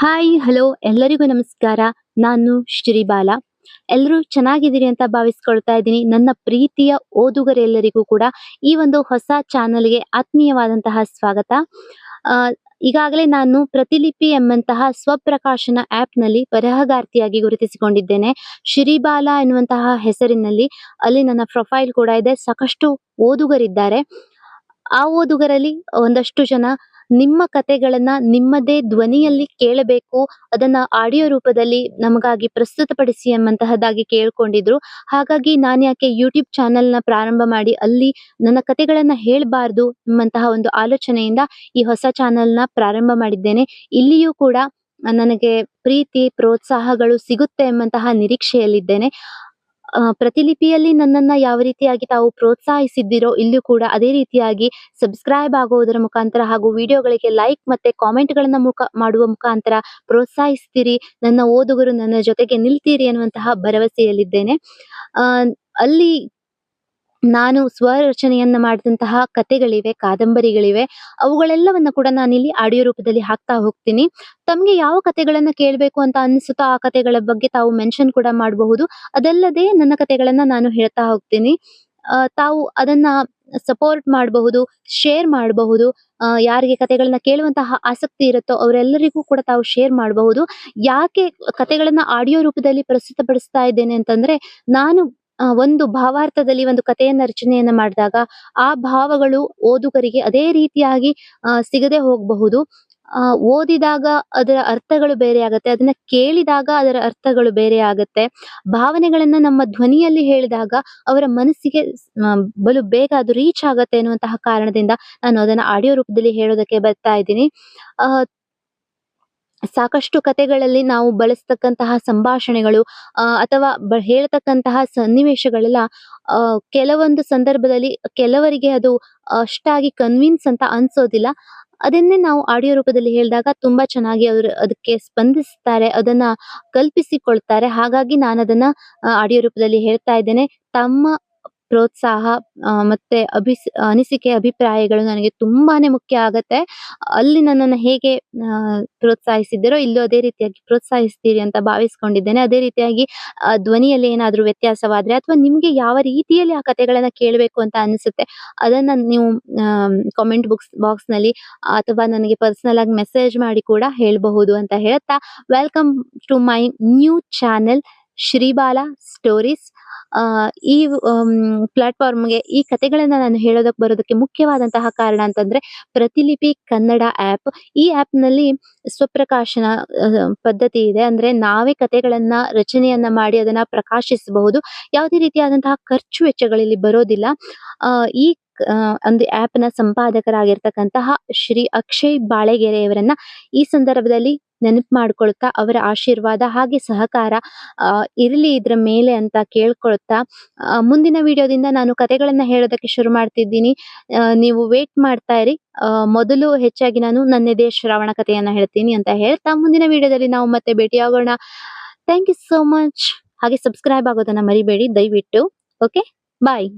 Hi hello ಎಲ್ಲರಿಗೂ ನಮಸ್ಕಾರ. ನಾನು ಶ್ರೀಬಾಲ. ಎಲ್ಲರೂ ಚೆನ್ನಾಗಿದ್ದೀರಿ ಅಂತ ಭಾವಿಸ್ಕೊಳ್ತಾ ಇದ್ದೀನಿ. ನನ್ನ ಪ್ರೀತಿಯ ಓದುಗರೆಲ್ಲರಿಗೂ ಕೂಡ ಈ ಒಂದು ಹೊಸ ಚಾನಲ್‌ಗೆ ಆತ್ಮೀಯವಾದಂತಹ ಸ್ವಾಗತ. ಆ, ಈಗಾಗಲೇ ನಾನು ಪ್ರತಿಲಿಪಿ ಎಂಬಂತಹ ಸ್ವಪ್ರಕಾಶನ ಆ್ಯಪ್‌ನಲ್ಲಿ ಬರಹಗಾರ್ತಿಯಾಗಿ ಗುರುತಿಸಿಕೊಂಡಿದ್ದೇನೆ. ಶ್ರೀಬಾಲ ಎನ್ನುವಂತಹ ಹೆಸರಿನಲ್ಲಿ ಅಲ್ಲಿ ನನ್ನ ಪ್ರೊಫೈಲ್ ಕೂಡ ಇದೆ. ಸಾಕಷ್ಟು ಓದುಗರಿದ್ದಾರೆ. ಆ ಓದುಗರಲ್ಲಿ ಒಂದಷ್ಟು ಜನ ನಿಮ್ಮ ಕತೆಗಳನ್ನ ನಿಮ್ಮದೇ ಧ್ವನಿಯಲ್ಲಿ ಕೇಳಬೇಕು, ಅದನ್ನ ಆಡಿಯೋ ರೂಪದಲ್ಲಿ ನಮಗಾಗಿ ಪ್ರಸ್ತುತಪಡಿಸಿ ಎಂಬಂತಹದ್ದಾಗಿ ಕೇಳ್ಕೊಂಡಿದ್ರು. ಹಾಗಾಗಿ ನಾನ್ಯಾಕೆ ಯೂಟ್ಯೂಬ್ ಚಾನೆಲ್‌ನ ಪ್ರಾರಂಭ ಮಾಡಿ ಅಲ್ಲಿ ನನ್ನ ಕತೆಗಳನ್ನ ಹೇಳ್ಬಾರ್ದು ಎಂಬಂತಹ ಒಂದು ಆಲೋಚನೆಯಿಂದ ಈ ಹೊಸ ಚಾನೆಲ್‌ನ ಪ್ರಾರಂಭ ಮಾಡಿದ್ದೇನೆ. ಇಲ್ಲಿಯೂ ಕೂಡ ನನಗೆ ಪ್ರೀತಿ, ಪ್ರೋತ್ಸಾಹಗಳು ಸಿಗುತ್ತೆ ಎಂಬಂತಹ ನಿರೀಕ್ಷೆಯಲ್ಲಿದ್ದೇನೆ. ಪ್ರತಿಲಿಪಿಯಲ್ಲಿ ನನ್ನನ್ನ ಯಾವ ರೀತಿಯಾಗಿ ತಾವು ಪ್ರೋತ್ಸಾಹಿಸಿದ್ದೀರೋ ಇಲ್ಲೂ ಕೂಡ ಅದೇ ರೀತಿಯಾಗಿ ಸಬ್ಸ್ಕ್ರೈಬ್ ಆಗುವುದರ ಮುಖಾಂತರ ಹಾಗೂ ವಿಡಿಯೋಗಳಿಗೆ ಲೈಕ್ ಮತ್ತೆ ಕಾಮೆಂಟ್‌ಗಳನ್ನ ಮಾಡುವ ಮುಖಾಂತರ ಪ್ರೋತ್ಸಾಹಿಸ್ತೀರಿ. ನನ್ನ ಓದುಗರು ನನ್ನ ಜೊತೆಗೆ ನಿಲ್ತೀರಿ ಅನ್ನುವಂತಹ ಭರವಸೆಯಲ್ಲಿದ್ದೇನೆ. ಆ, ಅಲ್ಲಿ ನಾನು ಸ್ವರಚನೆಯನ್ನ ಮಾಡಿದಂತಹ ಕತೆಗಳಿವೆ, ಕಾದಂಬರಿಗಳಿವೆ. ಅವುಗಳೆಲ್ಲವನ್ನ ಕೂಡ ನಾನಿಲ್ಲಿ ಆಡಿಯೋ ರೂಪದಲ್ಲಿ ಹಾಕ್ತಾ ಹೋಗ್ತೀನಿ. ತಮ್ಗೆ ಯಾವ ಕತೆಗಳನ್ನ ಕೇಳ್ಬೇಕು ಅಂತ ಅನ್ಸುತ್ತೋ ಆ ಕತೆಗಳ ಬಗ್ಗೆ ತಾವು ಮೆನ್ಷನ್ ಕೂಡ ಮಾಡಬಹುದು. ಅದಲ್ಲದೆ ನನ್ನ ಕತೆಗಳನ್ನ ನಾನು ಹೇಳ್ತಾ ಹೋಗ್ತೀನಿ. ತಾವು ಅದನ್ನ ಸಪೋರ್ಟ್ ಮಾಡಬಹುದು, ಶೇರ್ ಮಾಡಬಹುದು. ಯಾರಿಗೆ ಕತೆಗಳನ್ನ ಕೇಳುವಂತಹ ಆಸಕ್ತಿ ಇರುತ್ತೋ ಅವರೆಲ್ಲರಿಗೂ ಕೂಡ ತಾವು ಶೇರ್ ಮಾಡಬಹುದು. ಯಾಕೆ ಕತೆಗಳನ್ನ ಆಡಿಯೋ ರೂಪದಲ್ಲಿ ಪ್ರಸ್ತುತಪಡಿಸ್ತಾ ಇದ್ದೇನೆ ಅಂತಂದ್ರೆ, ನಾನು ಒಂದು ಭಾವಾರ್ಥದಲ್ಲಿ ಒಂದು ಕಥೆಯನ್ನ ರಚನೆಯನ್ನ ಮಾಡಿದಾಗ ಆ ಭಾವಗಳು ಓದುಗರಿಗೆ ಅದೇ ರೀತಿಯಾಗಿ ಸಿಗದೆ ಹೋಗಬಹುದು. ಓದಿದಾಗ ಅದರ ಅರ್ಥಗಳು ಬೇರೆ ಆಗತ್ತೆ, ಅದನ್ನ ಕೇಳಿದಾಗ ಅದರ ಅರ್ಥಗಳು ಬೇರೆ ಆಗತ್ತೆ. ಭಾವನೆಗಳನ್ನ ನಮ್ಮ ಧ್ವನಿಯಲ್ಲಿ ಹೇಳಿದಾಗ ಅವರ ಮನಸ್ಸಿಗೆ ಬಲು ಬೇಗ ಅದು ರೀಚ್ ಆಗತ್ತೆ ಅನ್ನುವಂತಹ ಕಾರಣದಿಂದ ನಾನು ಅದನ್ನ ಆಡಿಯೋ ರೂಪದಲ್ಲಿ ಹೇಳೋದಕ್ಕೆ ಬರ್ತಾ ಇದ್ದೀನಿ. ಆ ಸಾಕಷ್ಟು ಕತೆಗಳಲ್ಲಿ ನಾವು ಬಳಸ್ತಕ್ಕಂತಹ ಸಂಭಾಷಣೆಗಳು ಅಥವಾ ಹೇಳ್ತಕ್ಕಂತಹ ಸನ್ನಿವೇಶಗಳೆಲ್ಲ ಕೆಲವೊಂದು ಸಂದರ್ಭದಲ್ಲಿ ಕೆಲವರಿಗೆ ಅದು ಅಷ್ಟಾಗಿ ಕನ್ವಿನ್ಸ್ ಅಂತ ಅನ್ಸೋದಿಲ್ಲ. ಅದನ್ನೇ ನಾವು ಆಡಿಯೋ ರೂಪದಲ್ಲಿ ಹೇಳಿದಾಗ ತುಂಬಾ ಚೆನ್ನಾಗಿ ಅವರು ಅದಕ್ಕೆ ಸ್ಪಂದಿಸ್ತಾರೆ, ಅದನ್ನ ಕಲ್ಪಿಸಿಕೊಳ್ತಾರೆ. ಹಾಗಾಗಿ ನಾನದನ್ನ ಆಡಿಯೋ ರೂಪದಲ್ಲಿ ಹೇಳ್ತಾ ಇದ್ದೇನೆ. ತಮ್ಮ ಪ್ರೋತ್ಸಾಹ ಮತ್ತೆ ಅನಿಸಿಕೆ, ಅಭಿಪ್ರಾಯಗಳು ನನಗೆ ತುಂಬಾನೇ ಮುಖ್ಯ ಆಗತ್ತೆ. ಅಲ್ಲಿ ನನ್ನನ್ನು ಹೇಗೆ ಪ್ರೋತ್ಸಾಹಿಸಿದ್ದೀರೋ ಇಲ್ಲೂ ಅದೇ ರೀತಿಯಾಗಿ ಪ್ರೋತ್ಸಾಹಿಸ್ತೀರಿ ಅಂತ ಭಾವಿಸ್ಕೊಂಡಿದ್ದೇನೆ. ಅದೇ ರೀತಿಯಾಗಿ ಧ್ವನಿಯಲ್ಲಿ ಏನಾದ್ರೂ ವ್ಯತ್ಯಾಸವಾದ್ರೆ ಅಥವಾ ನಿಮ್ಗೆ ಯಾವ ರೀತಿಯಲ್ಲಿ ಆ ಕಥೆಗಳನ್ನ ಕೇಳಬೇಕು ಅಂತ ಅನಿಸುತ್ತೆ ಅದನ್ನ ನೀವು ಕಾಮೆಂಟ್ ಬಾಕ್ಸ್‌ನಲ್ಲಿ ಅಥವಾ ನನಗೆ ಪರ್ಸನಲ್ ಆಗಿ ಮೆಸೇಜ್ ಮಾಡಿ ಕೂಡ ಹೇಳ್ಬಹುದು ಅಂತ ಹೇಳ್ತಾ, welcome to my new channel Shribala stories. ಈ ಪ್ಲಾಟ್‌ಫಾರ್ಮ್‌ಗೆ ಈ ಕತೆಗಳನ್ನ ನಾನು ಹೇಳೋದಕ್ಕೆ ಬರೋದಕ್ಕೆ ಮುಖ್ಯವಾದಂತಹ ಕಾರಣ ಅಂತಂದ್ರೆ ಪ್ರತಿಲಿಪಿ ಕನ್ನಡ ಆ್ಯಪ್. ಈ ಆ್ಯಪ್‌ನಲ್ಲಿ ಸ್ವಪ್ರಕಾಶನ ಪದ್ಧತಿ ಇದೆ. ಅಂದ್ರೆ ನಾವೇ ಕತೆಗಳನ್ನ ರಚನೆಯನ್ನ ಮಾಡಿ ಅದನ್ನ ಪ್ರಕಾಶಿಸಬಹುದು. ಯಾವುದೇ ರೀತಿಯಾದಂತಹ ಖರ್ಚು ವೆಚ್ಚಗಳಿಲ್ಲಿ ಬರೋದಿಲ್ಲ. ಈ ಒಂದು ಆ್ಯಪ್‌ನ ಸಂಪಾದಕರಾಗಿರ್ತಕ್ಕಂತಹ ಶ್ರೀ ಅಕ್ಷಯ್ ಬಾಳೆಗೆರೆಯವರನ್ನ ಈ ಸಂದರ್ಭದಲ್ಲಿ ನೆನಪು ಮಾಡ್ಕೊಳ್ತಾ ಅವರ ಆಶೀರ್ವಾದ ಹಾಗೆ ಸಹಕಾರ ಇರ್ಲಿ ಇದ್ರ ಮೇಲೆ ಅಂತ ಕೇಳ್ಕೊಳ್ತಾ, ಮುಂದಿನ ವಿಡಿಯೋದಿಂದ ನಾನು ಕತೆಗಳನ್ನ ಹೇಳೋದಕ್ಕೆ ಶುರು ಮಾಡ್ತಿದ್ದೀನಿ. ನೀವು ವೇಟ್ ಮಾಡ್ತಾ ಇರಿ. ಮೊದಲು ಹೆಚ್ಚಾಗಿ ನಾನು ನನ್ನೆದೆಯ ಶ್ರಾವಣ ಕಥೆಯನ್ನ ಹೇಳ್ತೀನಿ ಅಂತ ಹೇಳ್ತಾ ಮುಂದಿನ ವಿಡಿಯೋದಲ್ಲಿ ನಾವು ಮತ್ತೆ ಭೇಟಿಯಾಗೋಣ. Thank you so much. ಹಾಗೆ ಸಬ್ಸ್ಕ್ರೈಬ್ ಆಗೋದನ್ನ ಮರಿಬೇಡಿ ದಯವಿಟ್ಟು. ಓಕೆ, ಬಾಯ್.